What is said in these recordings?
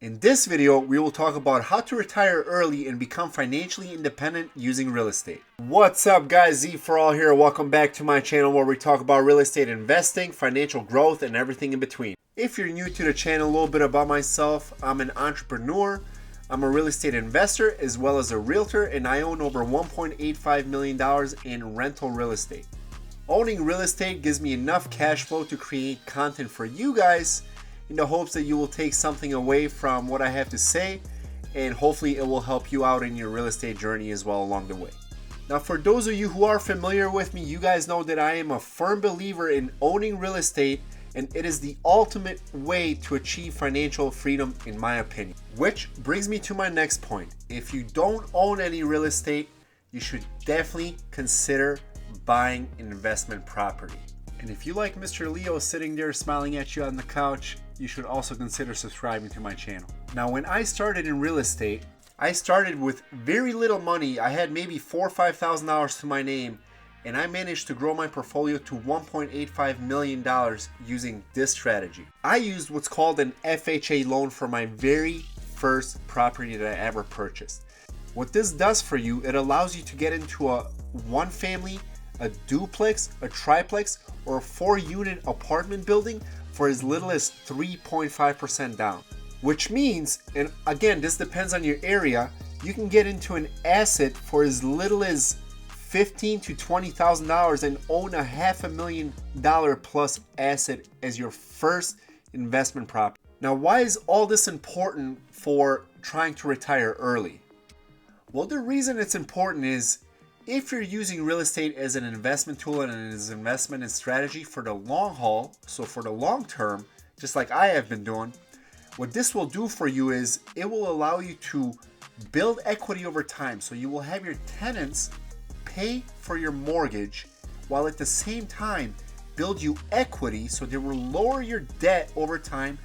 In this video, we will talk about how to retire early and become financially independent using real estate. What's up guys, Z for all here. Welcome back to my channel where we talk about real estate investing, financial growth, and everything in between. If you're new to the channel, a little bit about myself. I'm an entrepreneur. I'm a real estate investor as well as a realtor, and I own over $1.85 million in rental real estate. Owning real estate gives me enough cash flow to create content for you guys in the hopes that you will take something away from what I have to say, and hopefully it will help you out in your real estate journey as well along the way. Now, for those of you who are familiar with me, you guys know that I am a firm believer in owning real estate, and it is the ultimate way to achieve financial freedom in my opinion. Which brings me to my next point. If you don't own any real estate, you should definitely consider buying an investment property. And if you like Mr. Leo sitting there smiling at you on the couch, you should also consider subscribing to my channel. Now, when I started in real estate, I started with very little money. I had maybe $4,000 or $5,000 to my name, and I managed to grow my portfolio to $1.85 million using this strategy. I used what's called an FHA loan for my very first property that I ever purchased. What this does for you, it allows you to get into a one family, a duplex, a triplex, or a 4-unit apartment building for as little as 3.5% down. Which means, and again, this depends on your area, you can get into an asset for as little as $15,000 to $20,000 and own a $500,000 plus asset as your first investment property. Now, why is all this important for trying to retire early? Well, the reason it's important is if you're using real estate as an investment tool and as an investment and strategy for the long haul, so for the long term, just like I have been doing, what this will do for you is it will allow you to build equity over time. So you will have your tenants pay for your mortgage while at the same time build you equity, so they will lower your debt over time,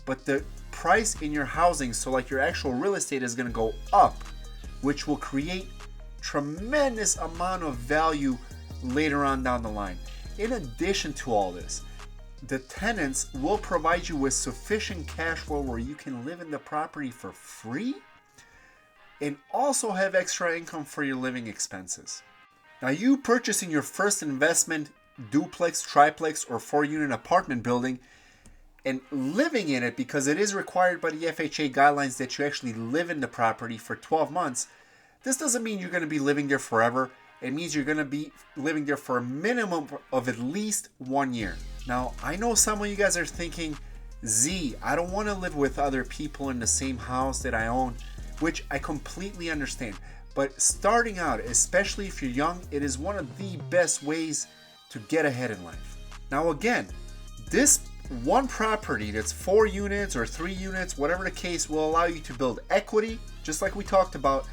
but the price in your housing, so like your actual real estate, is going to go up, which will create tremendous amount of value later on down the line. In addition to all this, the tenants will provide you with sufficient cash flow where you can live in the property for free and also have extra income for your living expenses. Now, you purchasing your first investment duplex, triplex, or 4-unit apartment building and living in it, because it is required by the FHA guidelines that you actually live in the property for 12 months, this doesn't mean you're going to be living there forever. It means you're going to be living there for a minimum of at least 1 year. Now, I know some of you guys are thinking, Z, I don't want to live with other people in the same house that I own, which I completely understand. But starting out, especially if you're young, it is one of the best ways to get ahead in life. Now, again, this one property that's 4 units or 3 units, whatever the case, will allow you to build equity, just like we talked about.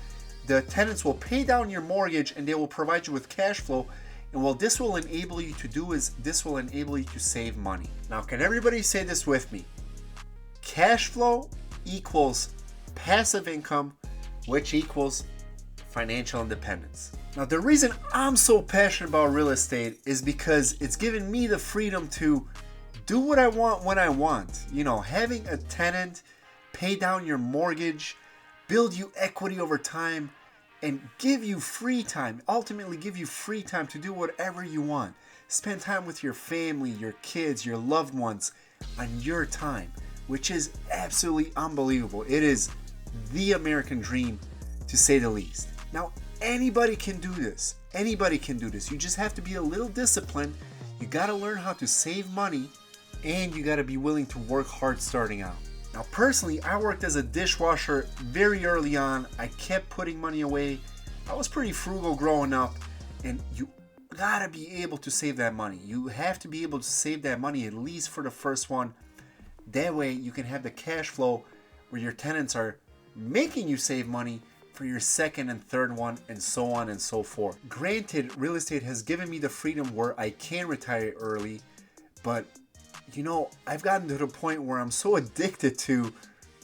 The tenants will pay down your mortgage and they will provide you with cash flow. And what this will enable you to do is this will enable you to save money. Now, can everybody say this with me? Cash flow equals passive income, which equals financial independence. Now, the reason I'm so passionate about real estate is because it's given me the freedom to do what I want when I want. You know, having a tenant pay down your mortgage, build you equity over time, and give you free time, ultimately give you free time to do whatever you want. Spend time with your family, your kids, your loved ones on your time, which is absolutely unbelievable. It is the American dream, to say the least. Now, anybody can do this. Anybody can do this. You just have to be a little disciplined. You got to learn how to save money, and you got to be willing to work hard starting out. Now, personally, I worked as a dishwasher very early on. I kept putting money away. I was pretty frugal growing up, and you gotta be able to save that money. You have to be able to save that money at least for the first one. That way, you can have the cash flow where your tenants are making you save money for your second and third one, and so on and so forth. Granted, real estate has given me the freedom where I can retire early, but you know, I've gotten to the point where I'm so addicted to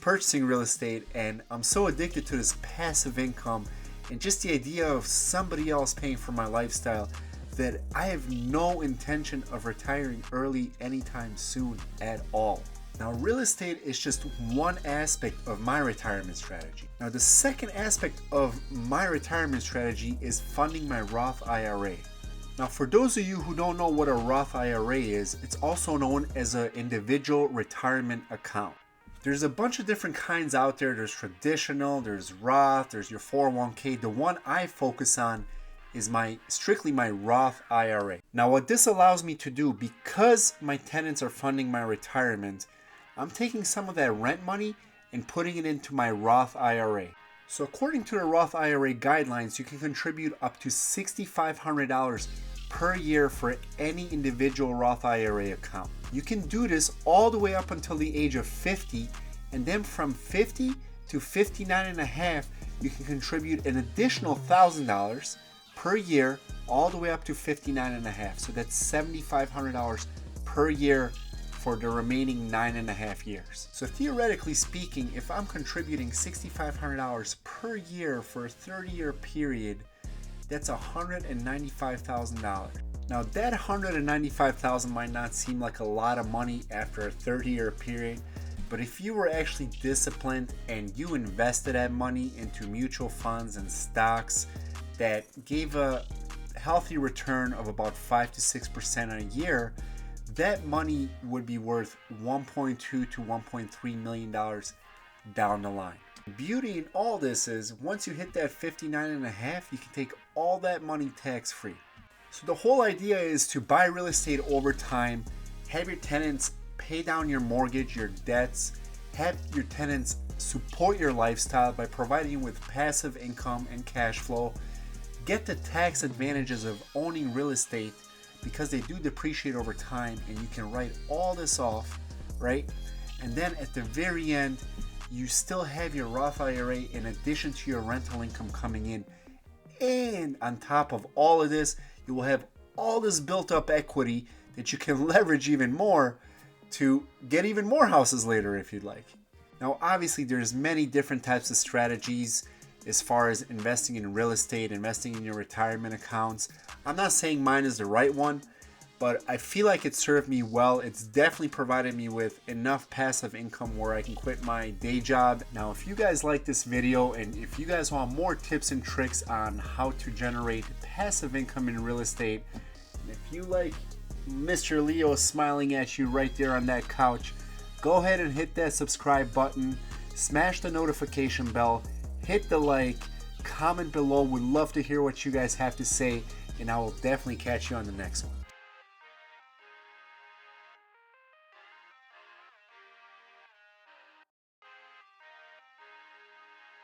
purchasing real estate, and I'm so addicted to this passive income and just the idea of somebody else paying for my lifestyle, that I have no intention of retiring early anytime soon at all. Now, real estate is just one aspect of my retirement strategy. Now, the second aspect of my retirement strategy is funding my Roth IRA. Now, for those of you who don't know what a Roth IRA is, it's also known as an individual retirement account. There's a bunch of different kinds out there. There's traditional, there's Roth, there's your 401k. The one I focus on is strictly my Roth IRA. Now, what this allows me to do, because my tenants are funding my retirement, I'm taking some of that rent money and putting it into my Roth IRA. So according to the Roth IRA guidelines, you can contribute up to $6,500 per year for any individual Roth IRA account. You can do this all the way up until the age of 50, and then from 50 to 59 and a half, you can contribute an additional $1,000 per year all the way up to 59 and a half. So that's $7,500 per year for the remaining 9.5 years. So theoretically speaking, if I'm contributing $6,500 per year for a 30-year period, that's $195,000. Now that $195,000 might not seem like a lot of money after a 30-year period, but if you were actually disciplined and you invested that money into mutual funds and stocks that gave a healthy return of about 5 to 6% a year, that money would be worth $1.2 to $1.3 million down the line. The beauty in all this is once you hit that 59 and a half, you can take all that money tax-free. So the whole idea is to buy real estate over time, have your tenants pay down your mortgage, your debts, have your tenants support your lifestyle by providing you with passive income and cash flow, get the tax advantages of owning real estate because they do depreciate over time, and you can write all this off, right? And then at the very end, you still have your Roth IRA in addition to your rental income coming in. And on top of all of this, you will have all this built up equity that you can leverage even more to get even more houses later if you'd like. Now, obviously, there's many different types of strategies as far as investing in real estate, investing in your retirement accounts. I'm not saying mine is the right one, but I feel like it served me well. It's definitely provided me with enough passive income where I can quit my day job. Now, if you guys like this video and if you guys want more tips and tricks on how to generate passive income in real estate, and if you like Mr. Leo smiling at you right there on that couch, go ahead and hit that subscribe button, smash the notification bell, hit the like, comment below. Would love to hear what you guys have to say, and I will definitely catch you on the next one.